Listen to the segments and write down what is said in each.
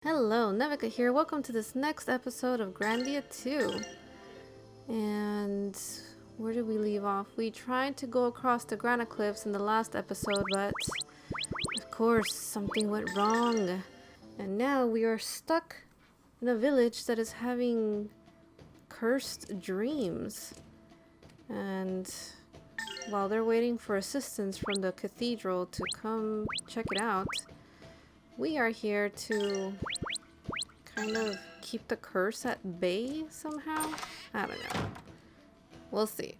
Hello, Nevyka here. Welcome to this next episode of Grandia 2. And where did we leave off? We tried to go across the granite cliffs in the last episode, but of course something went wrong. And now we are stuck in a village that is having cursed dreams. And while they're waiting for assistance from the Cathedral to come check it out, we are here to kind of keep the curse at bay somehow. I don't know. We'll see.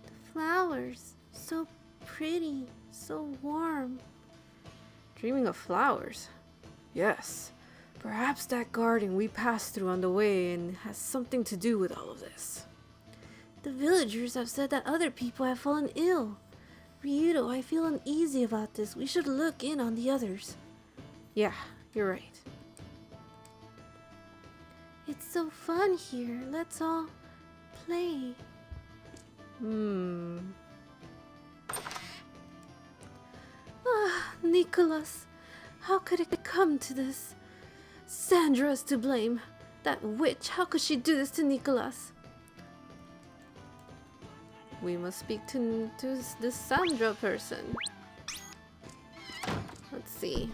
The flowers, so pretty, so warm. Dreaming of flowers? Yes. Perhaps that garden we passed through on the way and has something to do with all of this. The villagers have said that other people have fallen ill. Ryudo, I feel uneasy about this. We should look in on the others. Yeah, you're right. It's so fun here. Let's all play. Ah, Nicholas. How could it come to this? Sandra's to blame. That witch, how could she do this to Nicholas? We must speak to this Sandra person. Let's see.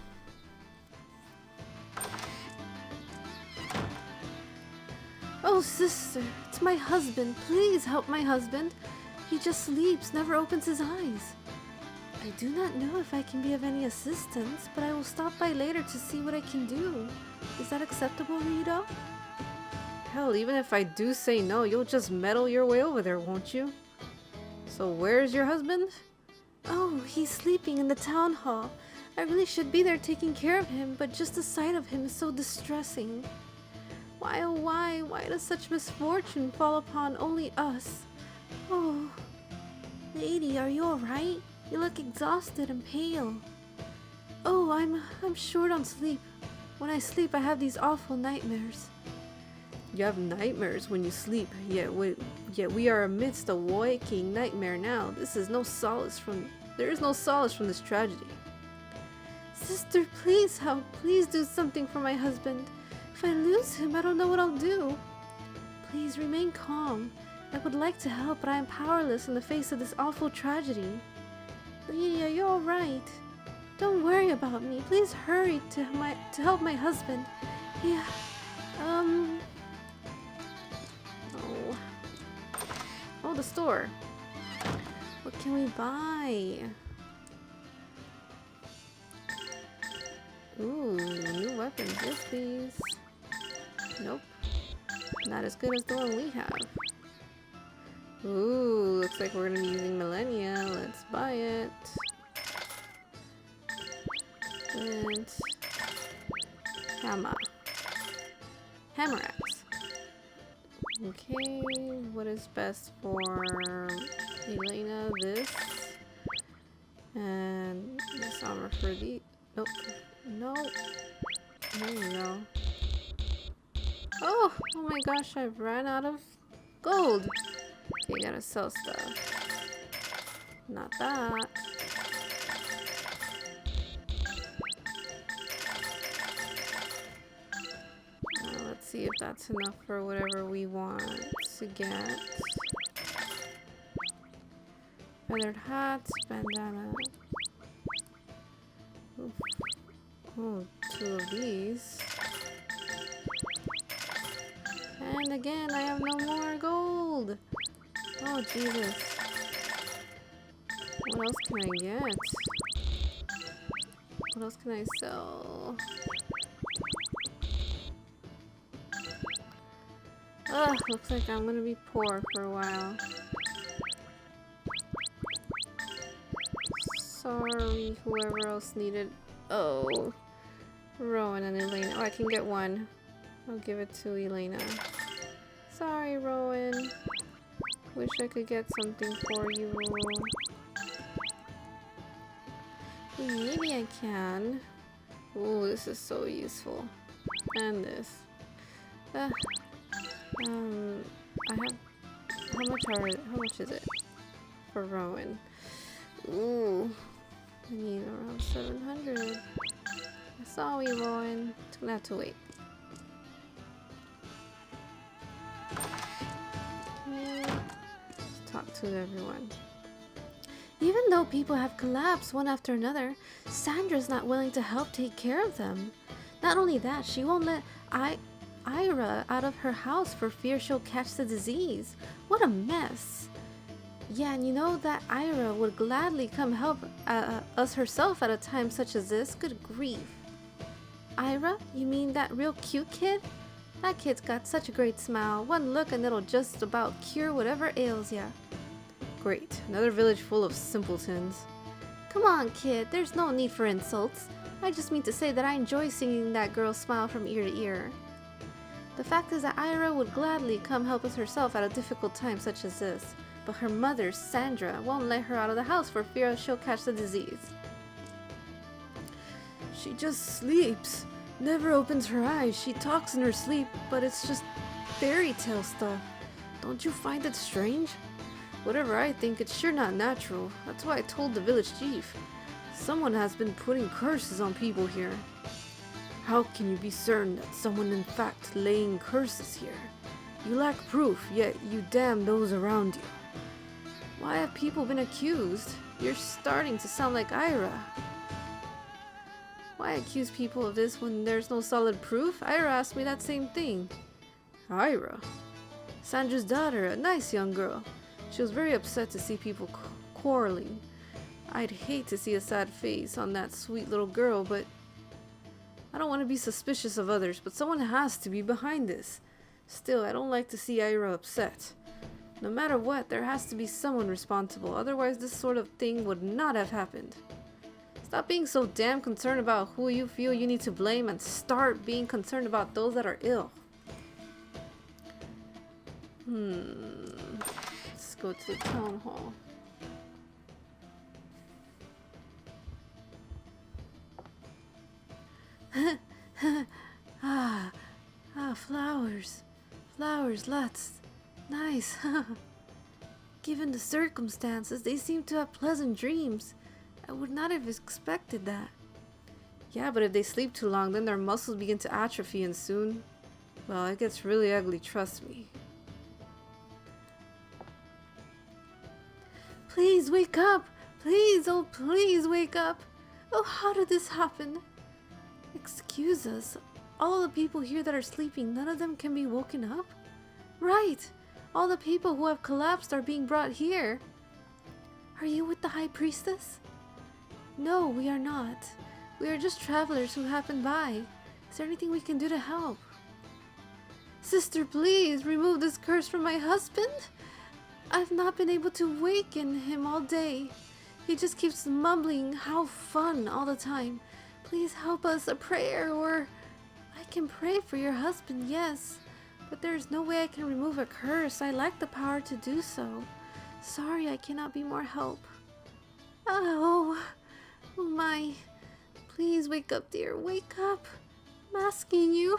Oh, sister, it's my husband. Please help my husband. He just sleeps, never opens his eyes. I do not know if I can be of any assistance, but I will stop by later to see what I can do. Is that acceptable, Rito? Hell, even if I do say no, you'll just meddle your way over there, won't you? So where's your husband? Oh, he's sleeping in the town hall. I really should be there taking care of him, but just the sight of him is so distressing. Why, oh why does such misfortune fall upon only us? Oh, lady, are you alright? You look exhausted and pale. Oh, I'm short on sleep. When I sleep, I have these awful nightmares. You have nightmares when you sleep, yet we are amidst a waking nightmare now. There is no solace from this tragedy. Sister, please help. Please do something for my husband. If I lose him, I don't know what I'll do. Please remain calm. I would like to help, but I am powerless in the face of this awful tragedy. Lady, are you alright? Don't worry about me. Please hurry to help my husband. Yeah, Oh, the store. What can we buy? Ooh, new weapons. Yes, please. Nope. Not as good as the one we have. Ooh, looks like we're gonna be using Millennia. Let's buy it. And hammer axe. Okay, what is best for Elena? This. And this armor for the... Nope. No. There you go. Oh my gosh, I've ran out of gold. Okay, gotta sell stuff. Not that. Let's see if that's enough for whatever we want to get. Feathered hats, bandana. Oof. Oh, 2 of these. And again, I have no more gold. Oh, Jesus. What else can I get? What else can I sell? Ugh, looks like I'm gonna be poor for a while. Sorry, whoever else needed. Oh, Rowan and Elena. Oh, I can get one. I'll give it to Elena. Sorry, Rowan. Wish I could get something for you. Maybe I can. Ooh, this is so useful. And this. I have... How much is it? For Rowan. Ooh. I need around 700. That's all we rolling. It's gonna have to wait. Let's talk to everyone. Even though people have collapsed one after another, Sandra's not willing to help take care of them. Not only that, she won't let Aira out of her house for fear she'll catch the disease. What a mess. Yeah, and you know that Aira would gladly come help us herself at a time such as this. Good grief. Aira? You mean that real cute kid? That kid's got such a great smile. One look and it'll just about cure whatever ails ya. Great. Another village full of simpletons. Come on, kid. There's no need for insults. I just mean to say that I enjoy seeing that girl smile from ear to ear. The fact is that Aira would gladly come help us herself at a difficult time such as this. But her mother, Sandra, won't let her out of the house for fear she'll catch the disease. She just sleeps. Never opens her eyes. She talks in her sleep, but it's just fairy tale stuff. Don't you find it strange? Whatever I think, it's sure not natural. That's why I told the village chief. Someone has been putting curses on people here. How can you be certain that someone in fact laying curses here? You lack proof, yet you damn those around you. Why have people been accused? You're starting to sound like Aira. Why accuse people of this when there's no solid proof? Aira asked me that same thing. Aira? Sandra's daughter, a nice young girl. She was very upset to see people quarreling. I'd hate to see a sad face on that sweet little girl, but I don't want to be suspicious of others, but someone has to be behind this. Still, I don't like to see Aira upset. No matter what, there has to be someone responsible, otherwise this sort of thing would not have happened. Stop being so damn concerned about who you feel you need to blame and start being concerned about those that are ill. Let's go to the town hall. Flowers. Flowers, lots. Nice. Given the circumstances, they seem to have pleasant dreams. I would not have expected that. Yeah, but if they sleep too long, then their muscles begin to atrophy and soon, well, it gets really ugly, trust me. Please wake up! Please, oh please wake up! Oh, how did this happen? Excuse us, all the people here that are sleeping, none of them can be woken up? Right! All the people who have collapsed are being brought here. Are you with the High Priestess? No, we are not. We are just travelers who happened by. Is there anything we can do to help? Sister, please remove this curse from my husband. I've not been able to waken him all day. He just keeps mumbling how fun all the time. Please help us, a prayer, or I can pray for your husband, yes. But there is no way I can remove a curse. I lack the power to do so. Sorry, I cannot be more help. Oh my. Please wake up, dear. Wake up. I'm asking you.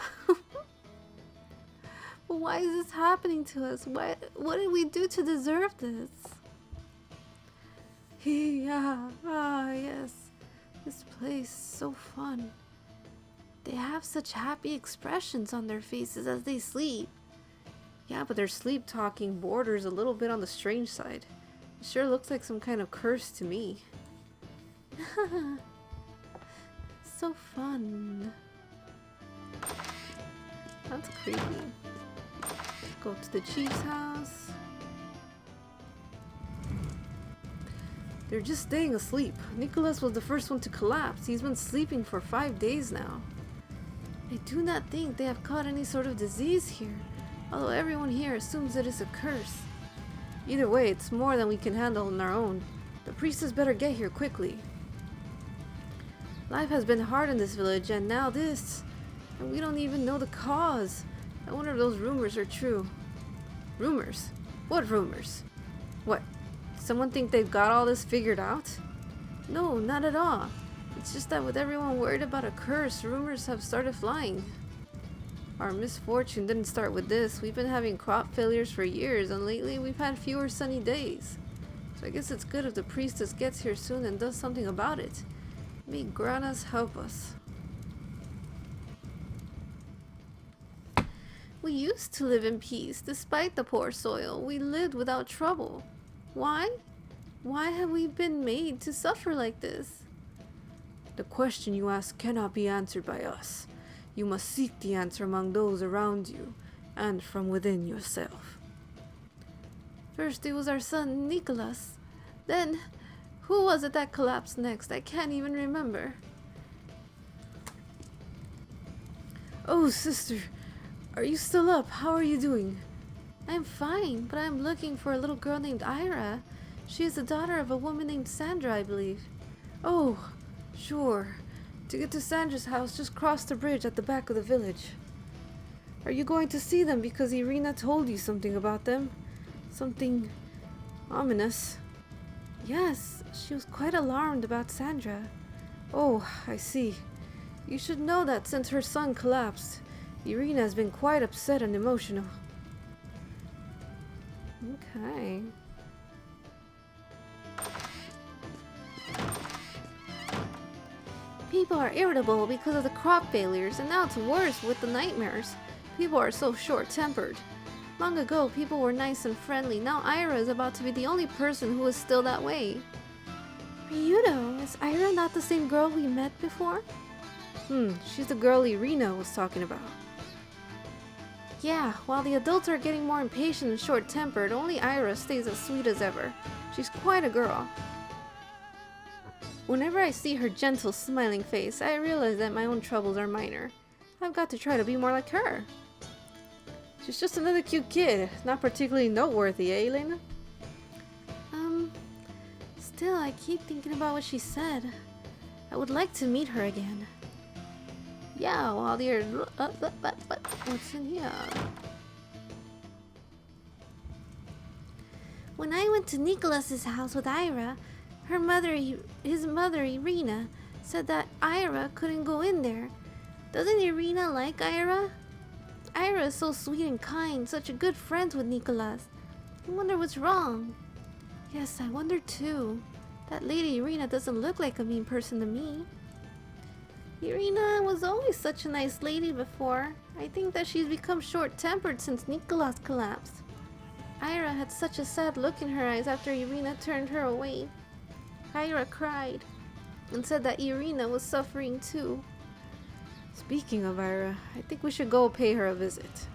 Why is this happening to us? What did we do to deserve this? Yes. This place is so fun. They have such happy expressions on their faces as they sleep. Yeah, but their sleep talking borders a little bit on the strange side. It sure looks like some kind of curse to me. So fun. That's creepy. Go to the chief's house. They're just staying asleep. Nicholas was the first one to collapse. He's been sleeping for 5 days now. I do not think they have caught any sort of disease here, although everyone here assumes it is a curse. Either way, it's more than we can handle on our own. The priestess better get here quickly. Life has been hard in this village, and now this. And we don't even know the cause. I wonder if those rumors are true. Rumors? What rumors? What? Someone think they've got all this figured out? No, not at all. It's just that with everyone worried about a curse, rumors have started flying. Our misfortune didn't start with this. We've been having crop failures for years, and lately we've had fewer sunny days. So I guess it's good if the priestess gets here soon and does something about it. May Granas help us. We used to live in peace. Despite the poor soil, we lived without trouble. Why? Why have we been made to suffer like this? The question you ask cannot be answered by us. You must seek the answer among those around you, and from within yourself. First it was our son, Nicholas. Then, who was it that collapsed next? I can't even remember. Oh, sister, are you still up? How are you doing? I'm fine, but I'm looking for a little girl named Aira. She is the daughter of a woman named Sandra, I believe. Oh, sure. To get to Sandra's house, just cross the bridge at the back of the village. Are you going to see them because Irina told you something about them? Something ominous? Yes, she was quite alarmed about Sandra. Oh, I see. You should know that since her son collapsed, Irina has been quite upset and emotional. Okay. People are irritable because of the crop failures, and now it's worse with the nightmares. People are so short-tempered. Long ago, people were nice and friendly. Now Aira is about to be the only person who is still that way. Ryudo, is Aira not the same girl we met before? She's the girl Irina was talking about. Yeah, while the adults are getting more impatient and short-tempered, only Aira stays as sweet as ever. She's quite a girl. Whenever I see her gentle, smiling face, I realize that my own troubles are minor. I've got to try to be more like her. She's just another cute kid, not particularly noteworthy, eh, Elena? Still, I keep thinking about what she said. I would like to meet her again. Yeah, while you're... what's in here? When I went to Nicholas's house with Aira, his mother, Irina, said that Aira couldn't go in there. Doesn't Irina like Aira? Aira is so sweet and kind, such a good friend with Nicholas. I wonder what's wrong. Yes, I wonder too. That lady Irina doesn't look like a mean person to me. Irina was always such a nice lady before. I think that she's become short-tempered since Nicholas collapsed. Aira had such a sad look in her eyes after Irina turned her away. Aira cried and said that Irina was suffering too. Speaking of Aira, I think we should go pay her a visit.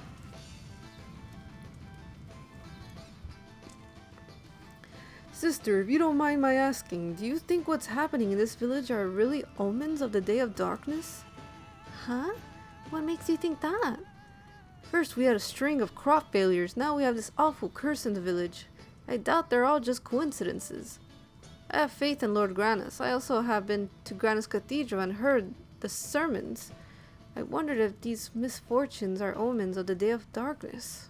Sister, if you don't mind my asking, do you think what's happening in this village are really omens of the Day of Darkness? Huh? What makes you think that? First we had a string of crop failures, now we have this awful curse in the village. I doubt they're all just coincidences. I have faith in Lord Granus. I also have been to Granus Cathedral and heard the sermons. I wondered if these misfortunes are omens of the Day of Darkness.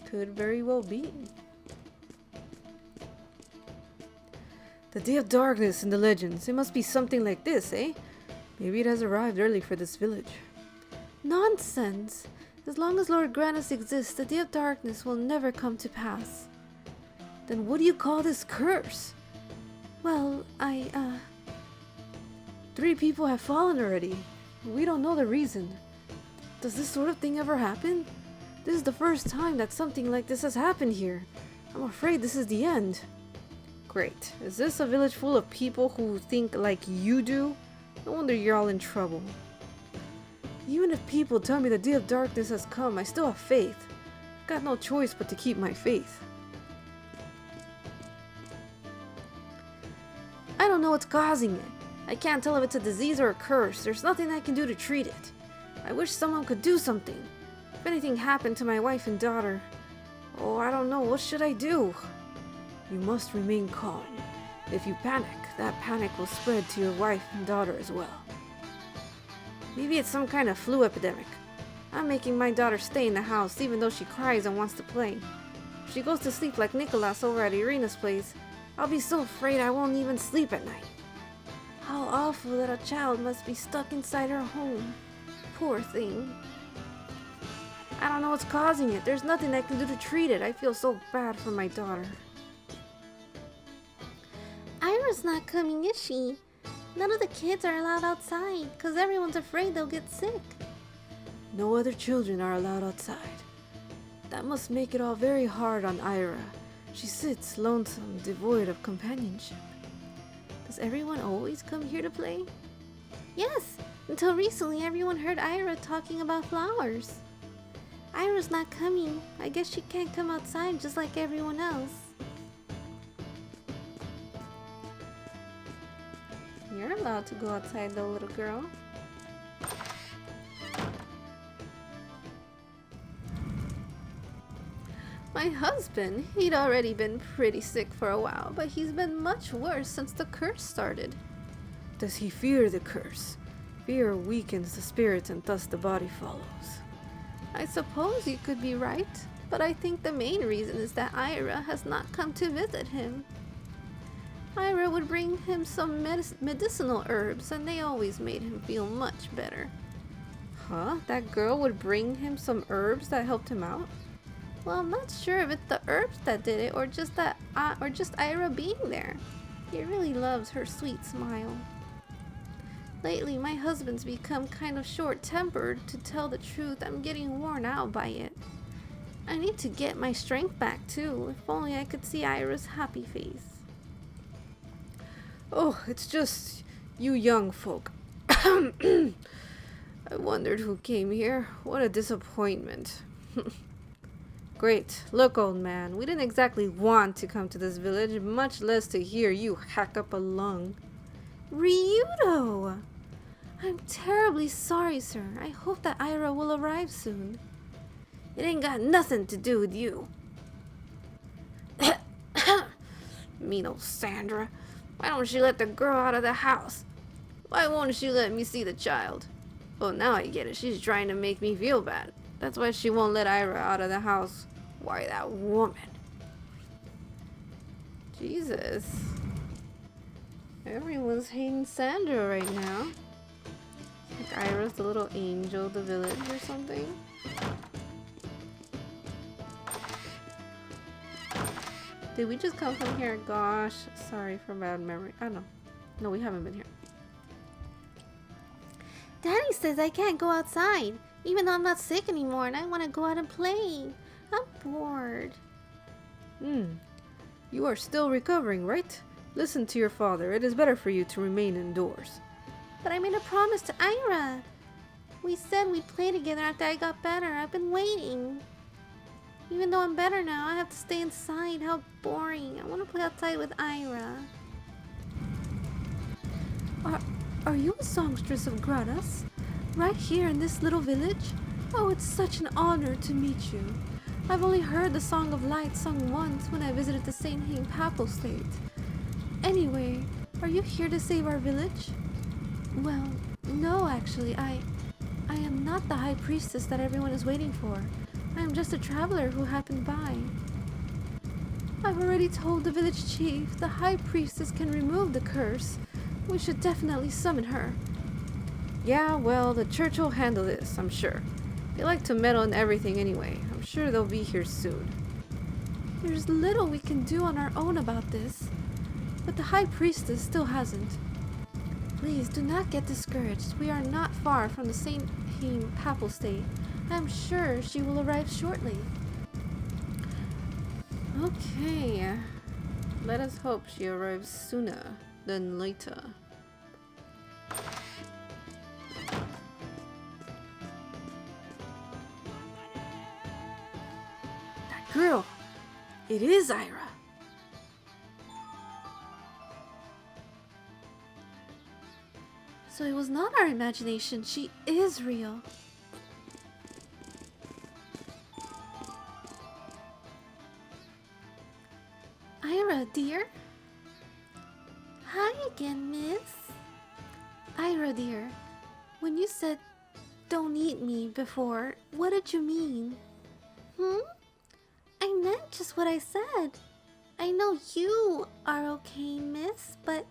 Could very well be. The Day of Darkness in the legends. It must be something like this, eh? Maybe it has arrived early for this village. Nonsense! As long as Lord Granus exists, the Day of Darkness will never come to pass. Then what do you call this curse? Well, 3 people have fallen already. We don't know the reason. Does this sort of thing ever happen? This is the first time that something like this has happened here. I'm afraid this is the end. Great. Is this a village full of people who think like you do? No wonder you're all in trouble. Even if people tell me the Day of Darkness has come, I still have faith. I've got no choice but to keep my faith. I don't know what's causing it. I can't tell if it's a disease or a curse. There's nothing I can do to treat it. I wish someone could do something. If anything happened to my wife and daughter, oh, I don't know, what should I do? You must remain calm. If you panic, that panic will spread to your wife and daughter as well. Maybe it's some kind of flu epidemic. I'm making my daughter stay in the house even though she cries and wants to play. If she goes to sleep like Nicholas over at Irina's place, I'll be so afraid I won't even sleep at night. How awful that a child must be stuck inside her home. Poor thing. I don't know what's causing it. There's nothing I can do to treat it. I feel so bad for my daughter. Aira's not coming, is she? None of the kids are allowed outside because everyone's afraid they'll get sick. No other children are allowed outside. That must make it all very hard on Aira. She sits lonesome, devoid of companionship. Does everyone always come here to play? Yes, until recently everyone heard Aira talking about flowers. Aira's not coming. I guess she can't come outside just like everyone else. You're allowed to go outside though, little girl. My husband, he'd already been pretty sick for a while, but he's been much worse since the curse started. Does he fear the curse? Fear weakens the spirit and thus the body follows. I suppose you could be right, but I think the main reason is that Aira has not come to visit him. Aira would bring him some medicinal herbs, and they always made him feel much better. Huh? That girl would bring him some herbs that helped him out? Well, I'm not sure if it's the herbs that did it, or just Aira being there. He really loves her sweet smile. Lately, my husband's become kind of short-tempered. To tell the truth, I'm getting worn out by it. I need to get my strength back too. If only I could see Aira's happy face. Oh, it's just you young folk. I wondered who came here. What a disappointment. Great. Look, old man, we didn't exactly want to come to this village, much less to hear you hack up a lung. Ryudo! I'm terribly sorry, sir. I hope that Aira will arrive soon. It ain't got nothing to do with you. Mean old Sandra. Why don't she let the girl out of the house? Why won't she let me see the child? Oh, now I get it. She's trying to make me feel bad. That's why she won't let Aira out of the house. Why, that woman. Jesus. Everyone's hating Sandra right now. Like Aira's the little angel of the village or something. Did we just come from here? Gosh, sorry for bad memory. I don't know. No, we haven't been here. Daddy says I can't go outside, even though I'm not sick anymore and I want to go out and play. I'm bored. You are still recovering, right? Listen to your father. It is better for you to remain indoors. But I made a promise to Aira. We said we'd play together after I got better. I've been waiting. Even though I'm better now, I have to stay inside. How boring. I want to play outside with Aira. Are you a songstress of Gradas? Right here in this little village? Oh, it's such an honor to meet you. I've only heard the Song of Light sung once when I visited the Selene Papal State. Anyway, are you here to save our village? Well, no actually, I am not the high priestess that everyone is waiting for. I am just a traveler who happened by. I've already told the village chief the high priestess can remove the curse. We should definitely summon her. Yeah, well, the church will handle this, I'm sure. They like to meddle in everything anyway. I'm sure they'll be here soon. There's little we can do on our own about this, but the high priestess still hasn't. Please do not get discouraged. We are not far from the Selene Papal State. I am sure she will arrive shortly. Okay. Let us hope she arrives sooner than later. That girl! It is Aira! So it was not our imagination. She is real. Aira, dear. Hi again, miss. Aira, dear. When you said, "Don't eat me," before, what did you mean? I meant just what I said. I know you are okay, miss, but...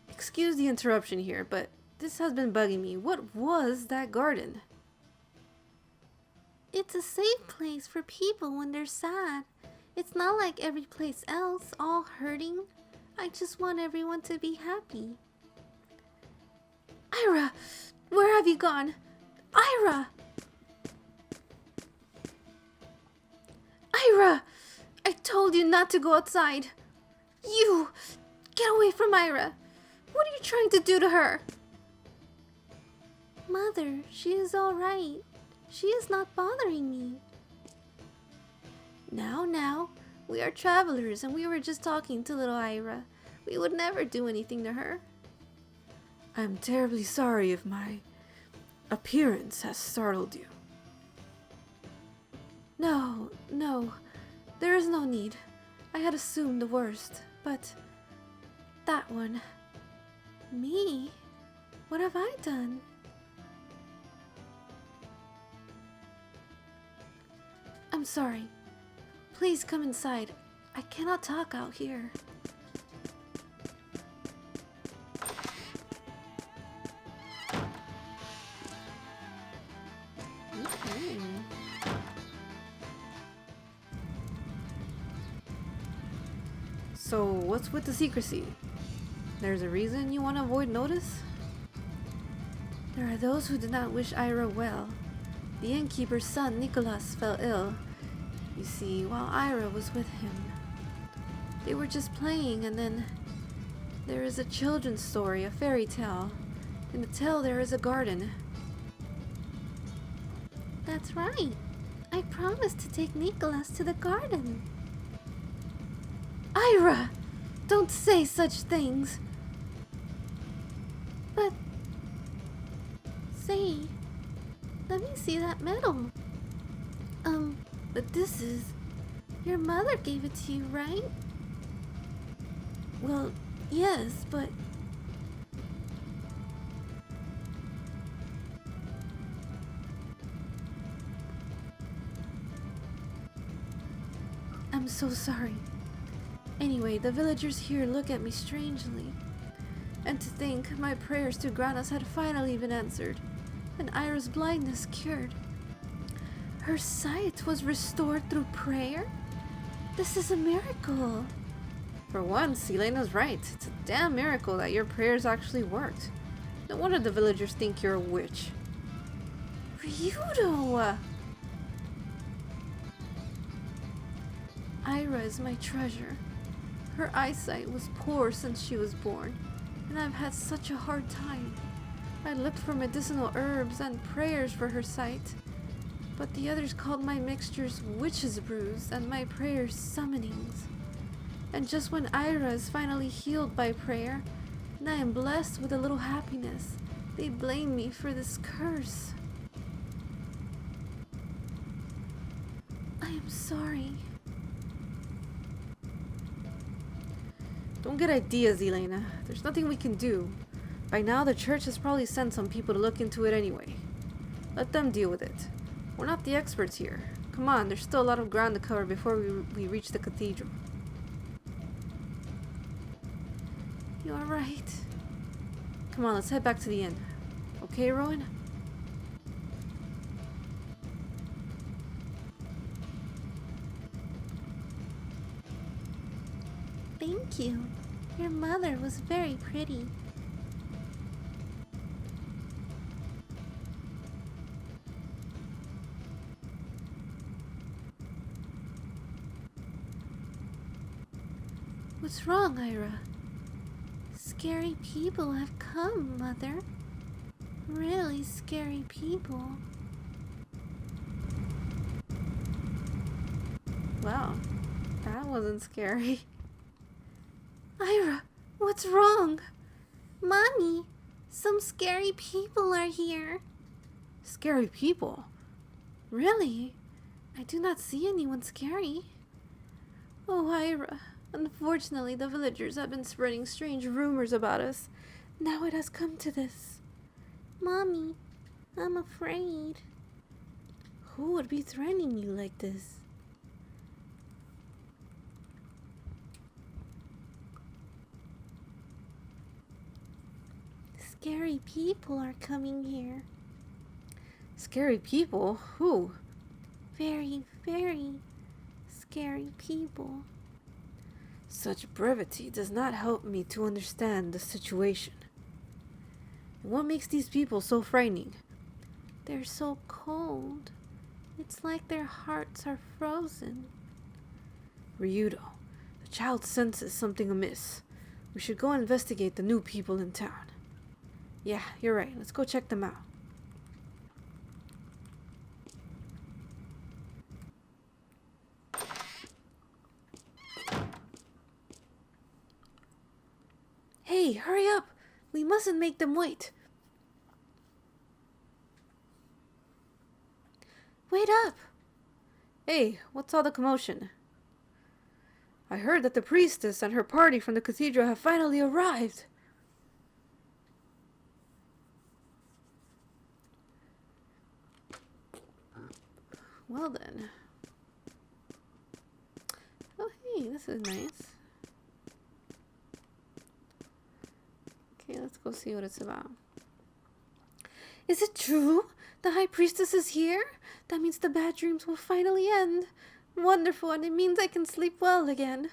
Excuse the interruption here, but this has been bugging me. What was that garden? It's a safe place for people when they're sad. It's not like every place else, all hurting. I just want everyone to be happy. Aira! Where have you gone? Aira! Aira! I told you not to go outside. You! Get away from Aira! What are you trying to do to her? Mother, she is alright. She is not bothering me. Now, we are travelers and we were just talking to little Aira. We would never do anything to her. I'm terribly sorry if my appearance has startled you. No, there is no need. I had assumed the worst, but that one... Me? What have I done? I'm sorry. Please come inside. I cannot talk out here. So, what's with the secrecy? There's a reason you want to avoid notice? There are those who did not wish Aira well. The innkeeper's son, Nicholas, fell ill. You see, while Aira was with him. They were just playing, and then there is a children's story, a fairy tale. In the tale there is a garden. That's right. I promised to take Nicholas to the garden. Aira! Don't say such things. But... Say... Let me see that medal. But this is... Your mother gave it to you, right? Well, yes, but... I'm so sorry. Anyway, the villagers here look at me strangely. And to think my prayers to Granas had finally been answered, and Aira's blindness cured. Her sight was restored through prayer? This is a miracle. For once, Selena's right. It's a damn miracle that your prayers actually worked. No wonder the villagers think you're a witch. Ryudo! Aira is my treasure. Her eyesight was poor since she was born, and I've had such a hard time. I looked for medicinal herbs and prayers for her sight, but the others called my mixtures witch's brews and my prayers summonings. And just when Aira is finally healed by prayer, and I am blessed with a little happiness, they blame me for this curse. I am sorry. Don't get ideas, Elena. There's nothing we can do. By now, the church has probably sent some people to look into it anyway. Let them deal with it. We're not the experts here. Come on, there's still a lot of ground to cover before we reach the cathedral. You are right. Come on, let's head back to the inn. Okay, Rowan? Thank you. Your mother was very pretty. What's wrong, Aira? Scary people have come, Mother. Really scary people. Wow, that wasn't scary. Aira, what's wrong? Mommy, some scary people are here. Scary people? Really? I do not see anyone scary. Oh, Aira, unfortunately the villagers have been spreading strange rumors about us. Now it has come to this. Mommy, I'm afraid. Who would be threatening you like this? Scary people are coming here. Scary people? Who? Very, very scary people. Such brevity does not help me to understand the situation. And what makes these people so frightening? They're so cold. It's like their hearts are frozen. Ryudo, the child senses something amiss. We should go investigate the new people in town. Yeah, you're right. Let's go check them out. Hey, hurry up! We mustn't make them wait. Wait up! Hey, what's all the commotion? I heard that the priestess and her party from the cathedral have finally arrived. Well then. Oh hey, this is nice. Okay, let's go see what it's about. Is it true? The High Priestess is here? That means the bad dreams will finally end. Wonderful, and it means I can sleep well again.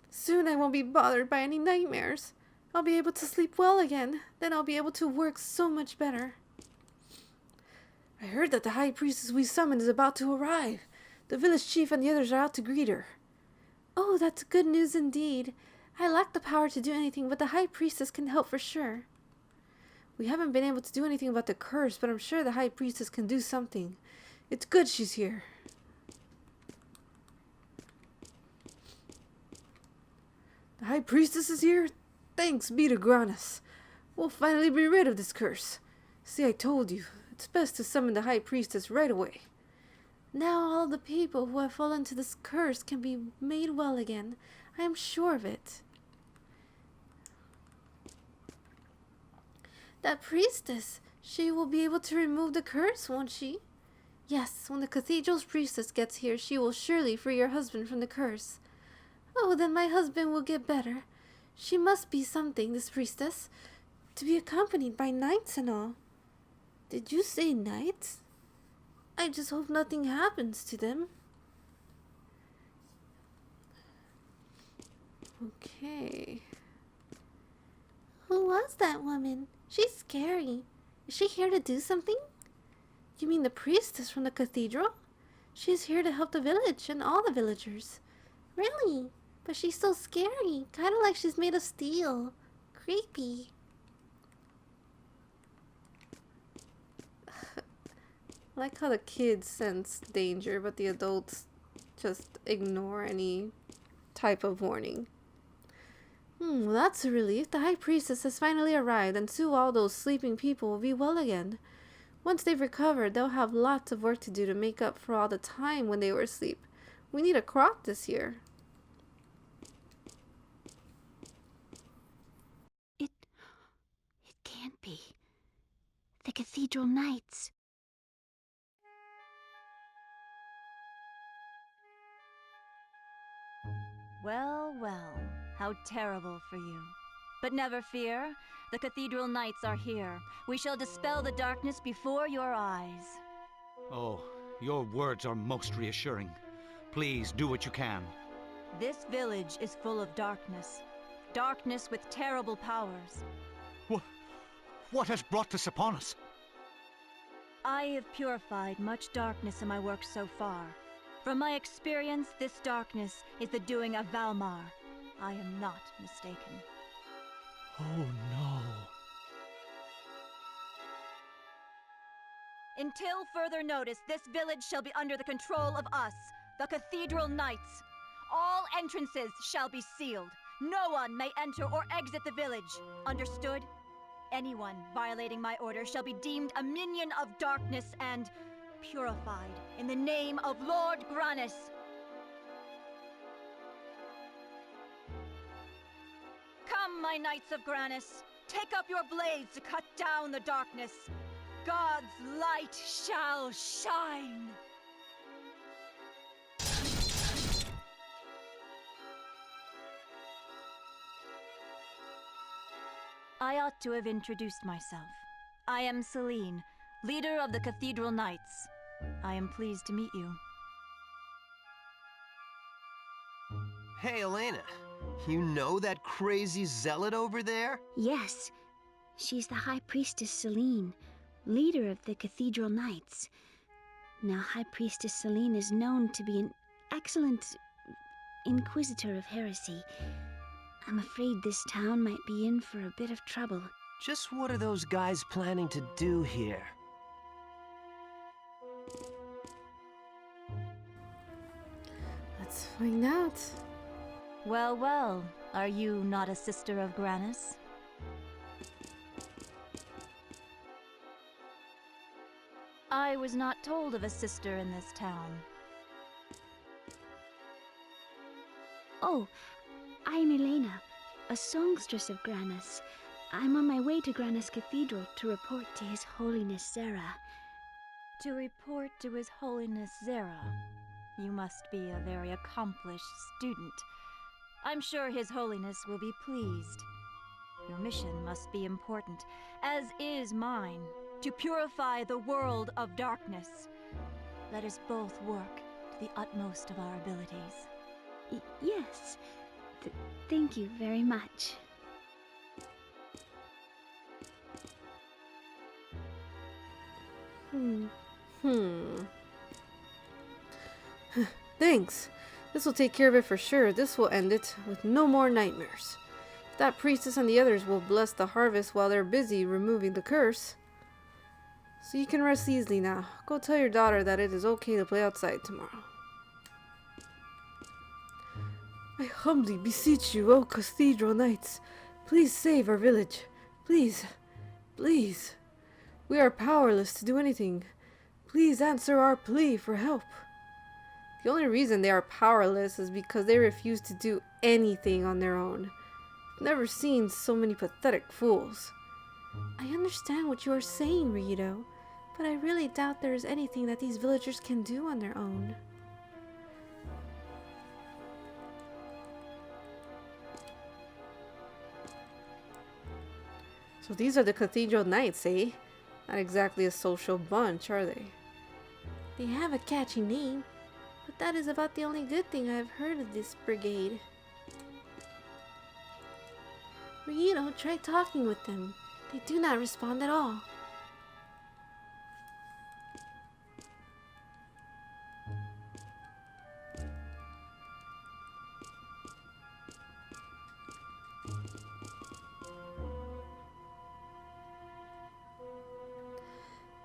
Soon I won't be bothered by any nightmares. I'll be able to sleep well again. Then I'll be able to work so much better. I heard that the High Priestess we summoned is about to arrive. The village chief and the others are out to greet her. Oh, that's good news indeed. I lack the power to do anything, but the High Priestess can help for sure. We haven't been able to do anything about the curse, but I'm sure the High Priestess can do something. It's good she's here. The High Priestess is here? Thanks be to Granus. We'll finally be rid of this curse. See, I told you. It's best to summon the High Priestess right away. Now all the people who have fallen to this curse can be made well again. I am sure of it. That priestess, she will be able to remove the curse, won't she? Yes, when the cathedral's priestess gets here, she will surely free your husband from the curse. Oh, then my husband will get better. She must be something, this priestess, to be accompanied by knights and all. Did you say knights? I just hope nothing happens to them. Okay. Who was that woman? She's scary. Is she here to do something? You mean the priestess from the cathedral? She's here to help the village and all the villagers. Really? But she's so scary. Kind of like she's made of steel. Creepy. I like how the kids sense danger, but the adults just ignore any type of warning. Well, that's a relief. The High Priestess has finally arrived, and soon all those sleeping people will be well again. Once they've recovered, they'll have lots of work to do to make up for all the time when they were asleep. We need a crop this year. It can't be. The Cathedral Knights. Well, well, how terrible for you. But never fear, the Cathedral Knights are here. We shall dispel the darkness before your eyes. Oh, your words are most reassuring. Please do what you can. This village is full of darkness. Darkness with terrible powers. What has brought this upon us? I have purified much darkness in my work so far. From my experience, this darkness is the doing of Valmar. I am not mistaken. Oh no. Until further notice, this village shall be under the control of us, the Cathedral Knights. All entrances shall be sealed. No one may enter or exit the village. Understood? Anyone violating my order shall be deemed a minion of darkness and purified in the name of Lord Granus. Come, my Knights of Granus, take up your blades to cut down the darkness. God's light shall shine. I ought to have introduced myself. I am Selene, leader of the Cathedral Knights. I am pleased to meet you. Hey, Elena. You know that crazy zealot over there? Yes, she's the High Priestess Selene, leader of the Cathedral Knights. Now, High Priestess Selene is known to be an excellent inquisitor of heresy. I'm afraid this town might be in for a bit of trouble. Just what are those guys planning to do here? Let's find out. Well, well, are you not a sister of Granis? I was not told of a sister in this town. Oh, I'm Elena, a songstress of Granis. I'm on my way to Granis Cathedral to report to His Holiness Zera. To report to His Holiness Zera. You must be a very accomplished student. I'm sure His Holiness will be pleased. Your mission must be important, as is mine, to purify the world of darkness. Let us both work to the utmost of our abilities. Yes. Thank you very much. Thanks. This will take care of it for sure. This will end it with no more nightmares. That priestess and the others will bless the harvest while they're busy removing the curse. So you can rest easily now. Go tell your daughter that it is okay to play outside tomorrow. I humbly beseech you, O Cathedral Knights, please save our village. Please, please. We are powerless to do anything. Please answer our plea for help. The only reason they are powerless is because they refuse to do anything on their own. I've never seen so many pathetic fools. I understand what you are saying, Rito, but I really doubt there is anything that these villagers can do on their own. So these are the Cathedral Knights, eh? Not exactly a social bunch, are they? They have a catchy name, but that is about the only good thing I've heard of this brigade. Rito, try talking with them. They do not respond at all.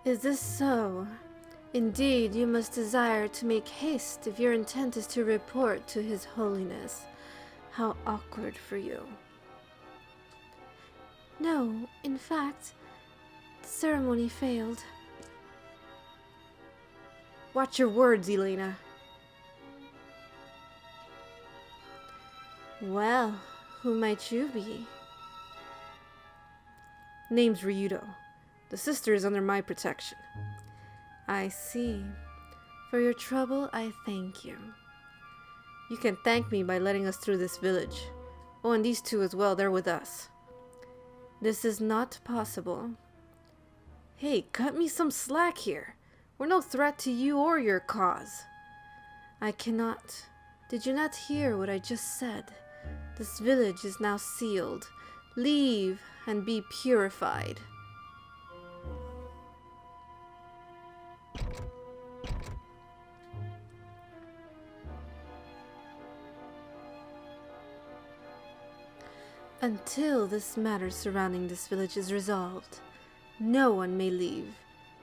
Is this so? Indeed, you must desire to make haste if your intent is to report to His Holiness. How awkward for you. No, in fact, the ceremony failed. Watch your words, Elena. Well, who might you be? Name's Ryudo. The sister is under my protection. I see. For your trouble, I thank you. You can thank me by letting us through this village. Oh, and these two as well, they're with us. This is not possible. Hey, cut me some slack here. We're no threat to you or your cause. I cannot. Did you not hear what I just said? This village is now sealed. Leave and be purified. Until this matter surrounding this village is resolved, no one may leave.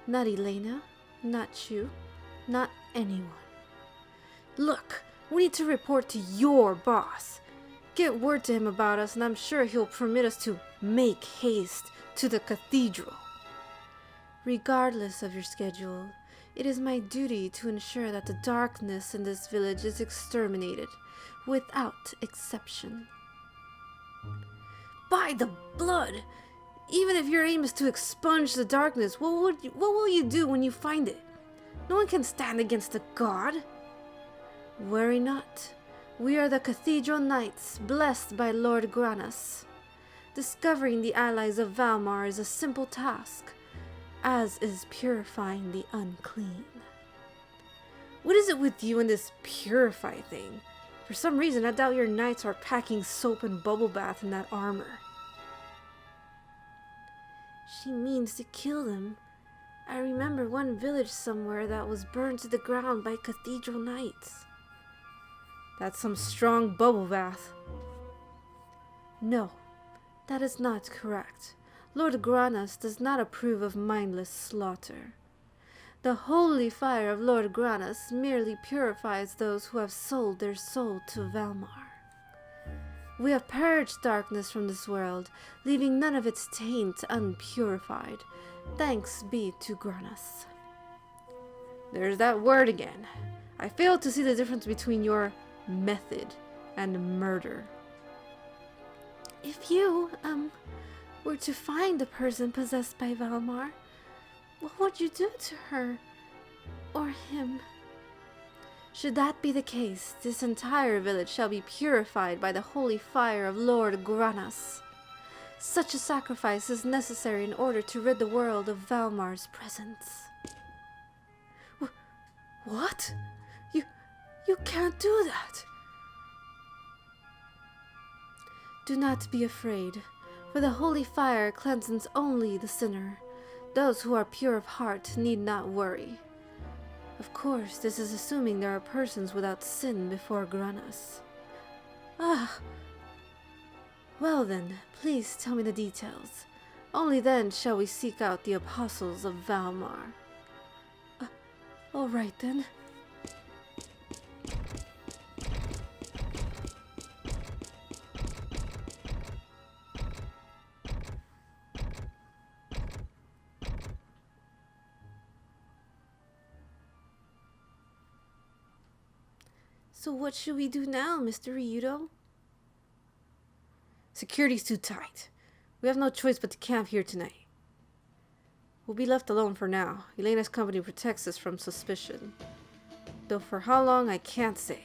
Not Elena, not you, not anyone. Look, we need to report to your boss. Get word to him about us and I'm sure he'll permit us to make haste to the cathedral. Regardless of your schedule, it is my duty to ensure that the darkness in this village is exterminated, without exception. By the blood! Even if your aim is to expunge the darkness, what will you do when you find it? No one can stand against a god. Worry not. We are the Cathedral Knights, blessed by Lord Granis. Discovering the allies of Valmar is a simple task, as is purifying the unclean. What is it with you and this purify thing? For some reason, I doubt your knights are packing soap and bubble bath in that armor. She means to kill them. I remember one village somewhere that was burned to the ground by Cathedral Knights. That's some strong bubble bath. No, that is not correct. Lord Granas does not approve of mindless slaughter. The holy fire of Lord Granas merely purifies those who have sold their soul to Valmar. We have purged darkness from this world, leaving none of its taint unpurified. Thanks be to Granas. There's that word again. I fail to see the difference between your method and murder. If you, were to find the person possessed by Valmar, what would you do to her? Or him? Should that be the case, this entire village shall be purified by the holy fire of Lord Granas. Such a sacrifice is necessary in order to rid the world of Valmar's presence. What? You can't do that. Do not be afraid, for the holy fire cleanses only the sinner. Those who are pure of heart need not worry. Of course, this is assuming there are persons without sin before Granas. Ah! Well then, please tell me the details. Only then shall we seek out the apostles of Valmar. All right then. So what should we do now, Mr. Ryudo? Security's too tight. We have no choice but to camp here tonight. We'll be left alone for now. Elena's company protects us from suspicion. Though for how long, I can't say.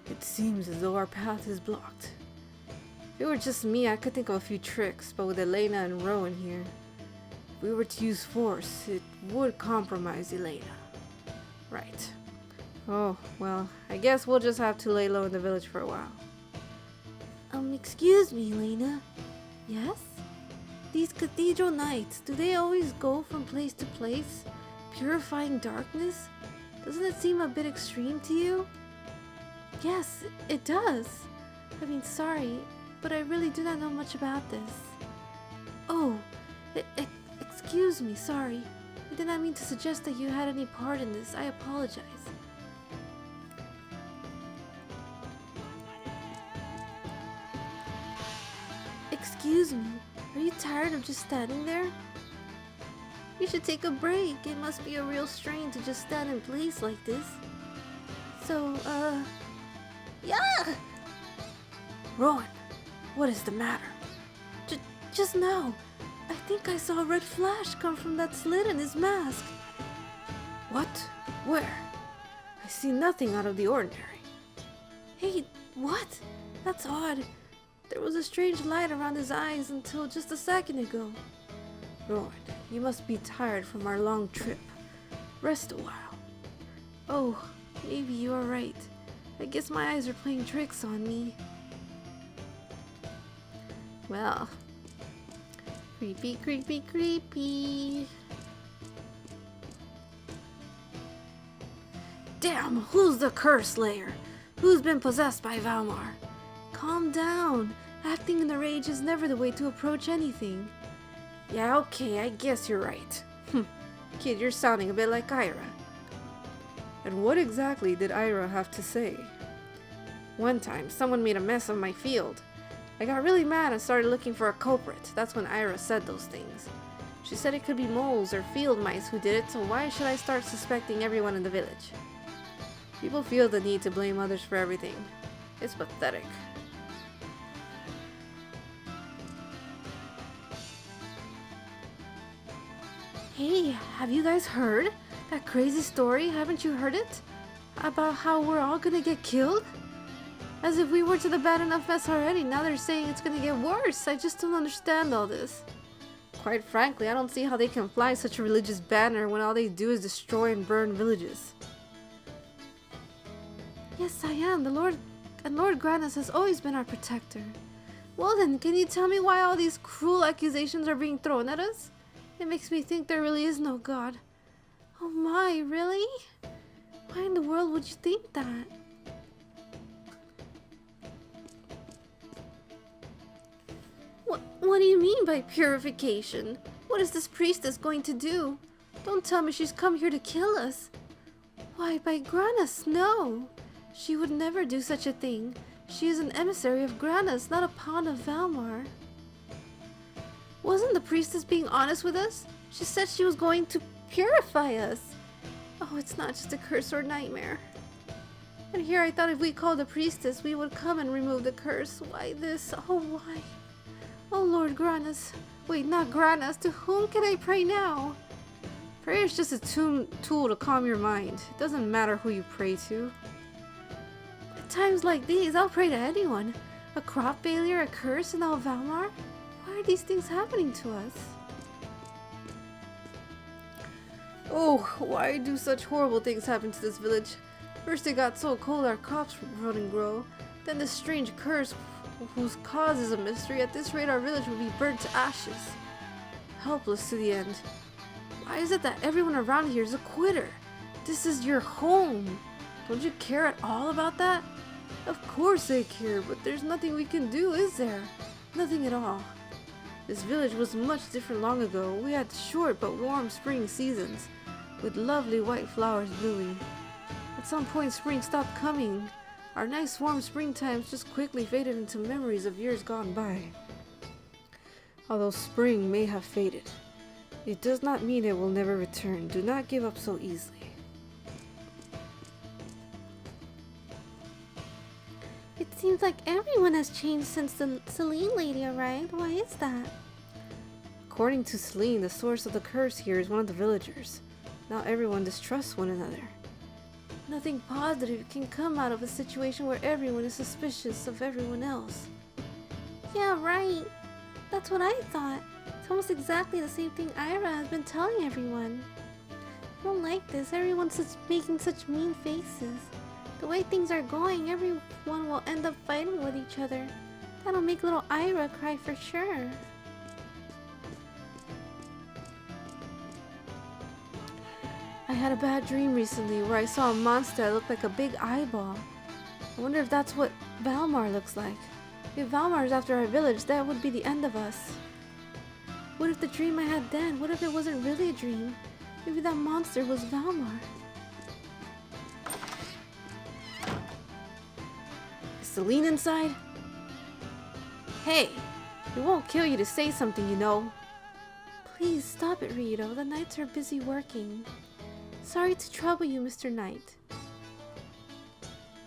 It seems as though our path is blocked. If it were just me, I could think of a few tricks, but with Elena and Rowan here, if we were to use force, it would compromise Elena. Right. Oh, well, I guess we'll just have to lay low in the village for a while. Excuse me, Elena. Yes? These Cathedral Knights, do they always go from place to place, purifying darkness? Doesn't it seem a bit extreme to you? Yes, it does. I mean, sorry, but I really do not know much about this. Oh, excuse me, sorry. I did not mean to suggest that you had any part in this. I apologize. Excuse me, are you tired of just standing there? You should take a break. It must be a real strain to just stand in place like this. So, yeah! Rowan, what is the matter? Just now, I think I saw a red flash come from that slit in his mask. What? Where? I see nothing out of the ordinary. Hey, what? That's odd. There was a strange light around his eyes until just a second ago. Rowan, you must be tired from our long trip. Rest a while. Oh, maybe you are right. I guess my eyes are playing tricks on me. Well, creepy, creepy, creepy. Damn, who's the curse layer? Who's been possessed by Valmar? Calm down. Acting in a rage is never the way to approach anything. Yeah, okay, I guess you're right. Kid, you're sounding a bit like Aira. And what exactly did Aira have to say? One time, someone made a mess of my field. I got really mad and started looking for a culprit. That's when Aira said those things. She said it could be moles or field mice who did it, so why should I start suspecting everyone in the village? People feel the need to blame others for everything. It's pathetic. Hey, have you guys heard that crazy story? Haven't you heard it? About how we're all gonna get killed? As if we were to the bad enough mess already. Now they're saying it's gonna get worse. I just don't understand all this. Quite frankly, I don't see how they can fly such a religious banner when all they do is destroy and burn villages. Yes, I am. Lord Granus has always been our protector. Well then, can you tell me why all these cruel accusations are being thrown at us? It makes me think there really is no god. Oh my, really? Why in the world would you think that? What do you mean by purification? What is this priestess going to do? Don't tell me she's come here to kill us. Why, by Granus, no. She would never do such a thing. She is an emissary of Granus, not a pawn of Valmar. Wasn't the priestess being honest with us? She said she was going to purify us. Oh, it's not just a curse or nightmare. And here I thought if we called the priestess, we would come and remove the curse. Why this? Oh, why? Oh, Lord Granus. Wait, not Granus. To whom can I pray now? Prayer is just a tool to calm your mind. It doesn't matter who you pray to. At times like these, I'll pray to anyone. A crop failure, a curse, and all Valmar? Why are these things happening to us? Oh, why do such horrible things happen to this village? First it got so cold our crops wouldn't grow. Then this strange curse whose cause is a mystery. At this rate our village will be burnt to ashes. Helpless to the end. Why is it that everyone around here is a quitter? This is your home. Don't you care at all about that? Of course they care, but there's nothing we can do, is there? Nothing at all. This village was much different long ago. We had short but warm spring seasons, with lovely white flowers blooming. At some point spring stopped coming. Our nice warm springtimes just quickly faded into memories of years gone by. Although spring may have faded, it does not mean it will never return. Do not give up so easily. It seems like everyone has changed since the Selene lady arrived. Why is that? According to Selene, the source of the curse here is one of the villagers. Now everyone distrusts one another. Nothing positive can come out of a situation where everyone is suspicious of everyone else. Yeah, right. That's what I thought. It's almost exactly the same thing Aira has been telling everyone. I don't like this. Everyone's making such mean faces. The way things are going, everyone will end up fighting with each other. That'll make little Aira cry for sure. I had a bad dream recently where I saw a monster that looked like a big eyeball. I wonder if that's what Valmar looks like. If Valmar is after our village, that would be the end of us. What if the dream I had then? What if it wasn't really a dream? Maybe that monster was Valmar. Is Selene inside? Hey, it won't kill you to say something, you know. Please stop it, Rito. The knights are busy working. Sorry to trouble you, Mr. Knight.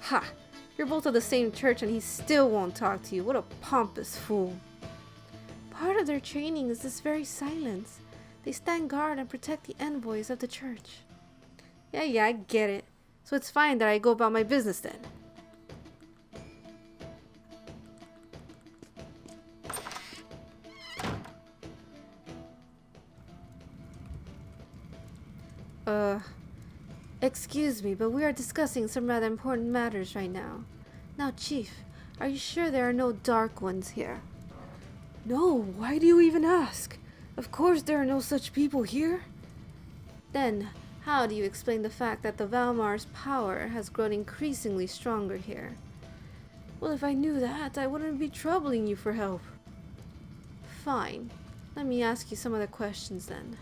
Ha! You're both of the same church and he still won't talk to you. What a pompous fool. Part of their training is this very silence. They stand guard and protect the envoys of the church. Yeah, I get it. So it's fine that I go about my business then. Excuse me, but we are discussing some rather important matters right now. Now, Chief, are you sure there are no dark ones here? No, why do you even ask? Of course there are no such people here. Then, how do you explain the fact that the Valmar's power has grown increasingly stronger here? Well, if I knew that, I wouldn't be troubling you for help. Fine. Let me ask you some other questions then.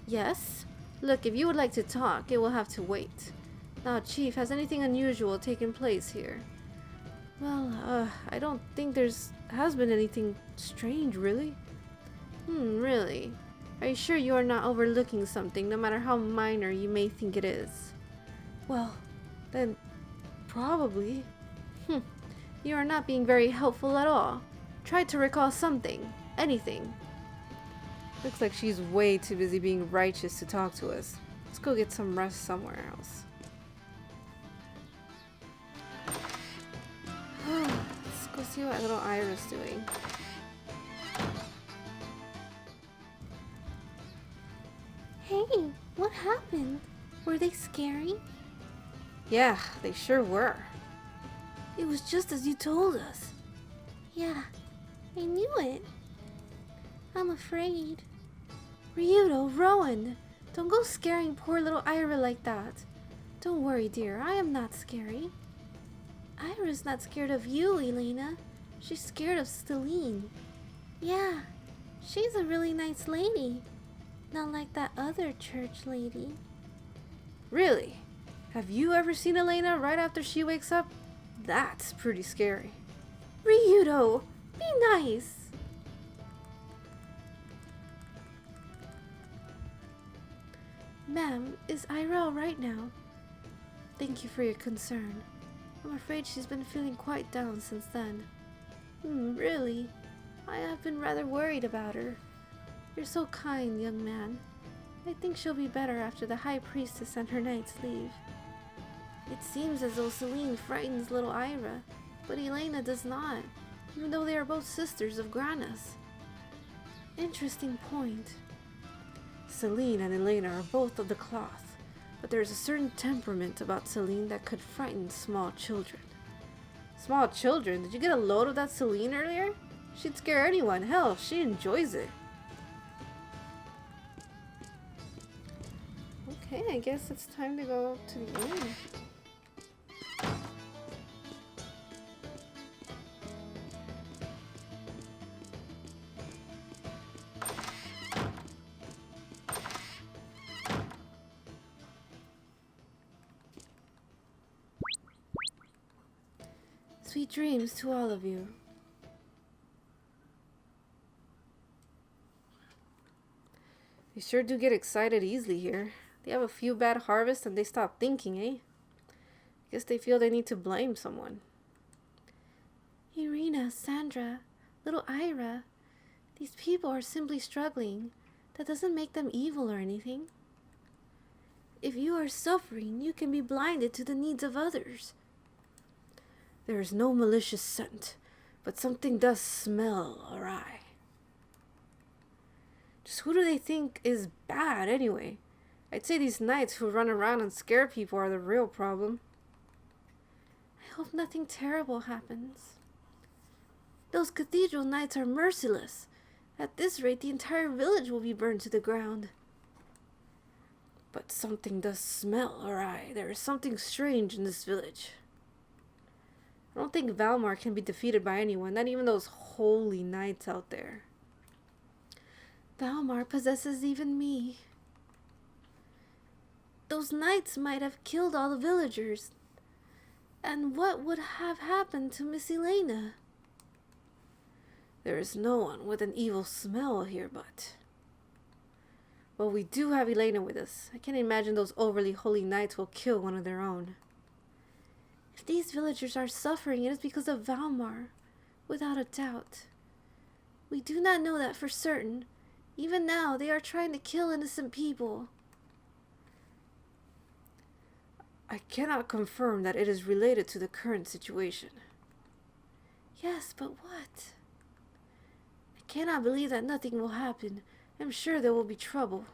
Yes? Look, if you would like to talk, it will have to wait. Now, Chief, has anything unusual taken place here? Well, I don't think has been anything strange, really. Really? Are you sure you are not overlooking something, no matter how minor you may think it is? Well, then, probably. You are not being very helpful at all. Try to recall something. Anything. Looks like she's way too busy being righteous to talk to us. Let's go get some rest somewhere else. Let's go see what little Aira's doing. happened? Were they scary? Yeah, they sure were. It was just as you told us. Yeah, I knew it. I'm afraid. Ryudo, Rowan, don't go scaring poor little Aira like that. Don't worry, dear, I am not scary. Aira's not scared of you, Elena. She's scared of Selene. Yeah, she's a really nice lady. Not like that other church lady. Really? Have you ever seen Elena right after she wakes up? That's pretty scary. Ryudo, be nice. Ma'am, is Aira all right now? Thank you for your concern. I'm afraid she's been feeling quite down since then. Really? I have been rather worried about her. You're so kind, young man. I think she'll be better after the High Priestess sent her night's leave. It seems as though Selene frightens little Aira, but Elena does not, even though they are both sisters of Granas. Interesting point. Selene and Elena are both of the cloth, but there's a certain temperament about Selene that could frighten small children. Small children? Did you get a load of that Selene earlier? She'd scare anyone. Hell, she enjoys it. Okay, I guess it's time to go to the inn. Sweet dreams to all of you. They sure do get excited easily here. They have a few bad harvests and they stop thinking, eh? Guess they feel they need to blame someone. Irina, Sandra, little Aira, these people are simply struggling. That doesn't make them evil or anything. If you are suffering, you can be blinded to the needs of others. There is no malicious scent, but something does smell awry. Just who do they think is bad anyway? I'd say these knights who run around and scare people are the real problem. I hope nothing terrible happens. Those cathedral knights are merciless. At this rate, the entire village will be burned to the ground. But something does smell awry. There is something strange in this village. I don't think Valmar can be defeated by anyone, not even those holy knights out there. Valmar possesses even me. Those knights might have killed all the villagers. And what would have happened to Miss Elena? There is no one with an evil smell here, but... Well, we do have Elena with us. I can't imagine those overly holy knights will kill one of their own. If these villagers are suffering, it is because of Valmar, without a doubt. We do not know that for certain. Even now, they are trying to kill innocent people. I cannot confirm that it is related to the current situation. Yes, but what? I cannot believe that nothing will happen. I'm sure there will be trouble.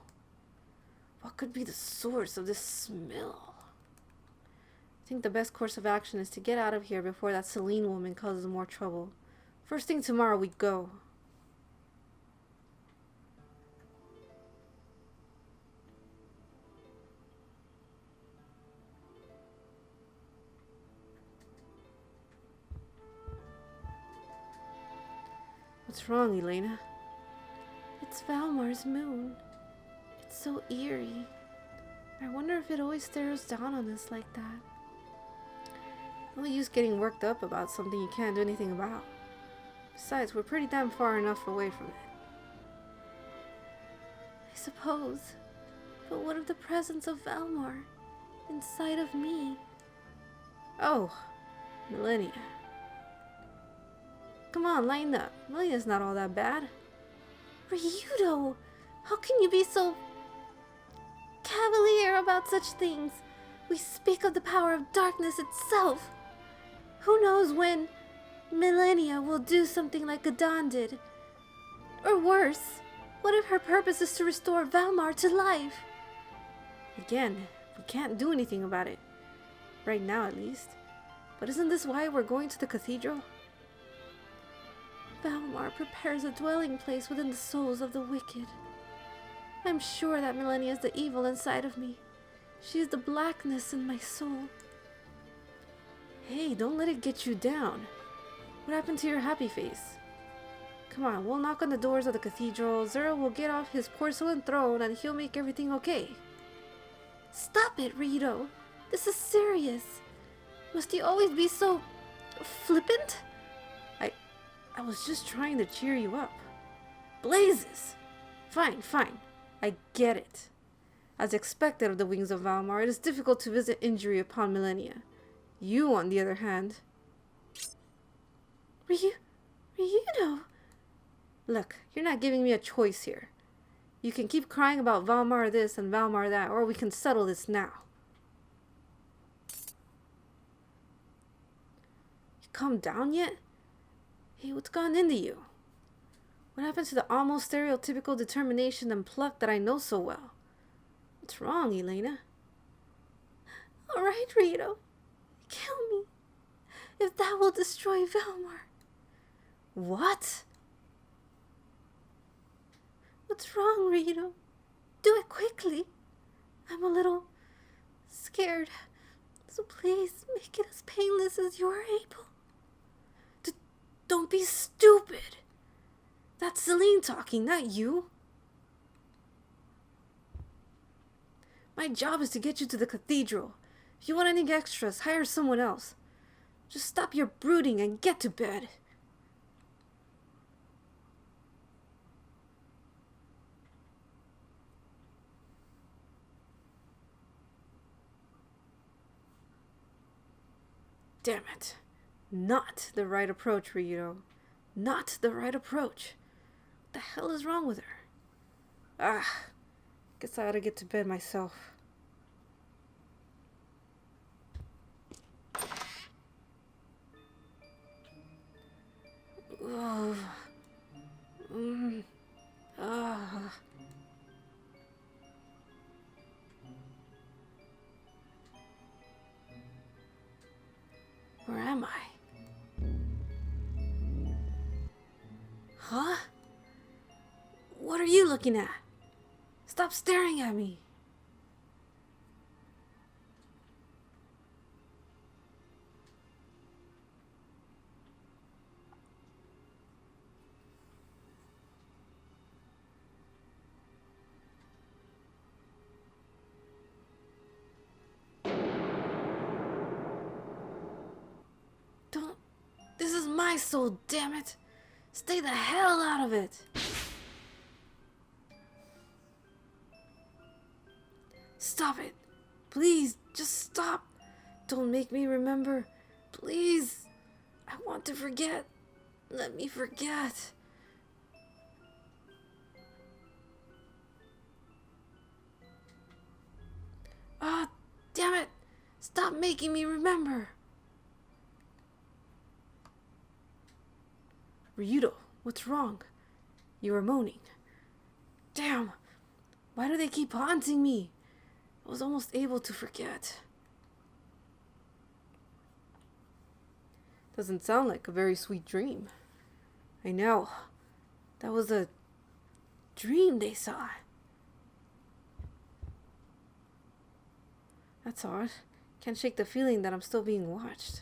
What could be the source of this smell? I think the best course of action is to get out of here before that Selene woman causes more trouble. First thing tomorrow we go. What's wrong, Elena? It's Valmar's moon. It's so eerie. I wonder if it always stares down on us like that. No use getting worked up about something you can't do anything about. Besides, we're pretty damn far enough away from it. I suppose. But what of the presence of Valmar inside of me? Oh, Millennia. Come on, lighten up. Millennia's not all that bad. Ryudo! How can you be so cavalier about such things? We speak of the power of darkness itself. Who knows when Millennia will do something like Gadon did? Or worse, what if her purpose is to restore Valmar to life? Again, we can't do anything about it. Right now, at least. But isn't this why we're going to the cathedral? Valmar prepares a dwelling place within the souls of the wicked. I'm sure that Millennia is the evil inside of me. She is the blackness in my soul. Hey, don't let it get you down. What happened to your happy face? Come on, we'll knock on the doors of the cathedral. Zero will get off his porcelain throne and he'll make everything okay. Stop it, Rito. This is serious. Must you always be so flippant? I was just trying to cheer you up. Blazes! Fine. I get it. As expected of the wings of Valmar, it is difficult to visit injury upon Millennia. You, on the other hand... Ryudo! Look, you're not giving me a choice here. You can keep crying about Valmar this and Valmar that, or we can settle this now. You calmed down yet? Hey, what's gone into you? What happened to the almost stereotypical determination and pluck that I know so well? What's wrong, Elena? Alright, Rito. Kill me. If that will destroy Valmar. What? What's wrong, Rito? Do it quickly. I'm a little scared. So please make it as painless as you are able. Don't be stupid. That's Selene talking, not you. My job is to get you to the cathedral. If you want any extras, hire someone else. Just stop your brooding and get to bed. Damn it. Not the right approach, Ryudo. Not the right approach. What the hell is wrong with her? Guess I ought to get to bed myself. Where am I? Huh? What are you looking at? Stop staring at me. This is my soul, damn it! Stay the hell out of it! Stop it! Please, just stop! Don't make me remember. Please! I want to forget. Let me forget. Ah, damn it! Stop making me remember! Ryudo, what's wrong? You were moaning. Damn! Why do they keep haunting me? I was almost able to forget. Doesn't sound like a very sweet dream. I know. That was a dream they saw. That's odd. Can't shake the feeling that I'm still being watched.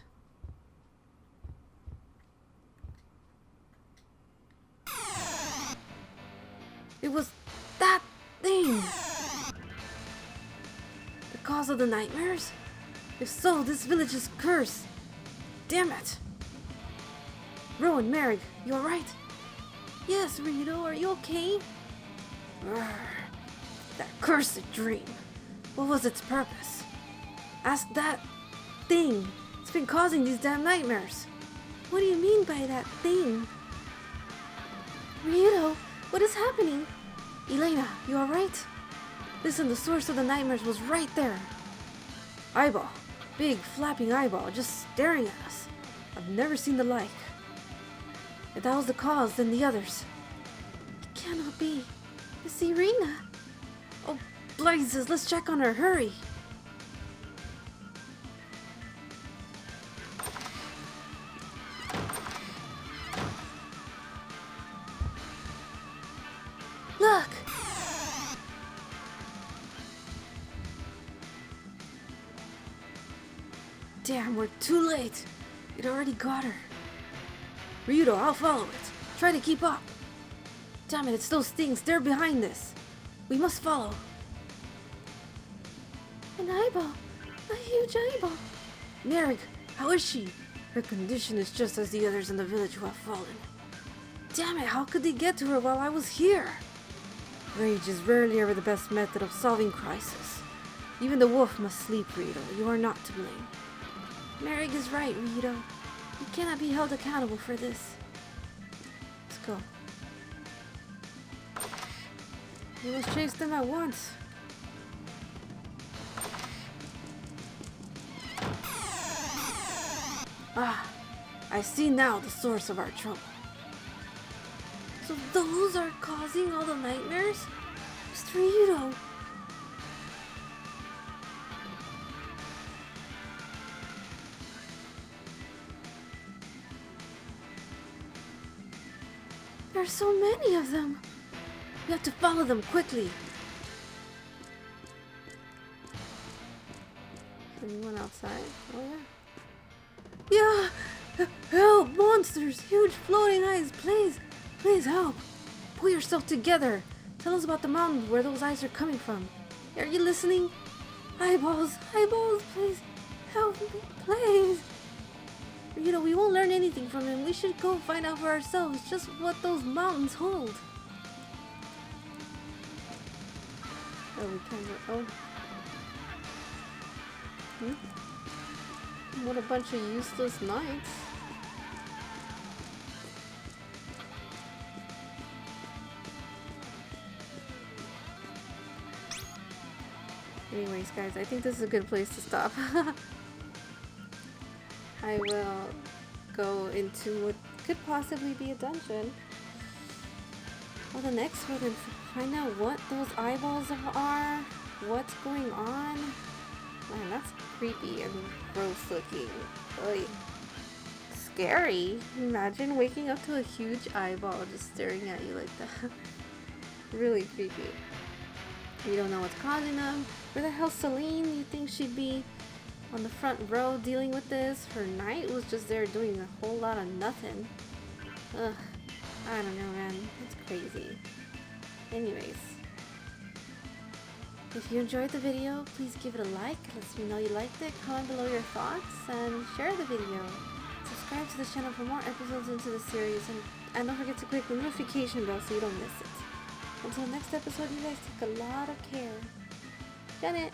It was that thing! The cause of the nightmares? If so, this village is cursed. Damn it! Rowan, Merrick, you alright? Yes, Rito, are you okay? Urgh, that cursed dream. What was its purpose? Ask that thing. It's been causing these damn nightmares. What do you mean by that thing? Rito, what is happening? Elena, you alright? Listen, the source of the nightmares was right there. Eyeball. Big, flapping eyeball, just staring at us. I've never seen the like. If that was the cause, then the others. It cannot be. It's Irina. Oh, blazes! Let's check on her. Hurry! Look! Damn, we're too late. It already got her. Ryudo, I'll follow it. Try to keep up. Damn it, it's those things. They're behind this. We must follow. An eyeball. A huge eyeball. Nevyka, how is she? Her condition is just as the others in the village who have fallen. Damn it, how could they get to her while I was here? Rage is rarely ever the best method of solving crisis. Even the wolf must sleep, Ryudo. You are not to blame. Nevyka is right, Ryudo. You cannot be held accountable for this. Let's go. We must chase them at once. Ah, I see now the source of our trouble. So those are causing all the nightmares? Mr. Ryudo. There are so many of them. We have to follow them quickly. Anyone outside? Oh yeah. Yeah! Help! Monsters! Huge floating eyes! Please! Please help! Pull yourself together! Tell us about the mountains where those eyes are coming from. Are you listening? Eyeballs! Eyeballs! Please! Help me! Please! You know, we won't learn anything from him. We should go find out for ourselves just what those mountains hold. Oh, we can't go. Oh. What a bunch of useless knights. Anyways, guys, I think this is a good place to stop. I will go into what could possibly be a dungeon. Well, the next one and find out what those eyeballs are, what's going on. Man, that's creepy and gross looking. Like, scary. Imagine waking up to a huge eyeball just staring at you like that. Really creepy. We don't know what's causing them. Where the hell's Selene? You think she'd be on the front row dealing with this? Her knight was just there doing a whole lot of nothing. Ugh. I don't know, man. It's crazy. Anyways. If you enjoyed the video, please give it a like. Let me know you liked it. Comment below your thoughts and share the video. Subscribe to the channel for more episodes into the series, and don't forget to click the notification bell so you don't miss it. Until next episode, you guys take a lot of care. Janet!